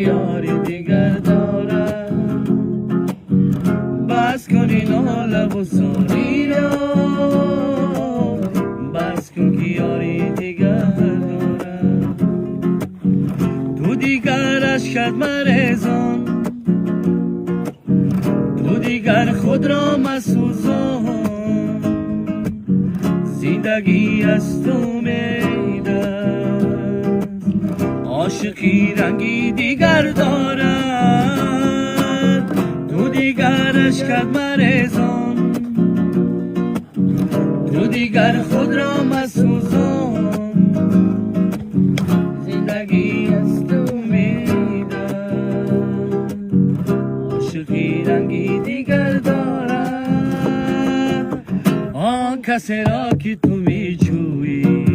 یاری دیگر دارم. بس کن این لب و ساری را، بس کن که یاری دیگر دارم. تو دیگر اشکت مرزان، تو دیگر خود را مسوزان. زندگی از تو میدست، عاشقی رنگی دیگر دارد. تو دیگر اشکت مرزان، تو دیگر خود را مسوزان. زندگی از تو میدست، عاشقی رنگی دیگر دارد. آن کسی را که تو میجویی،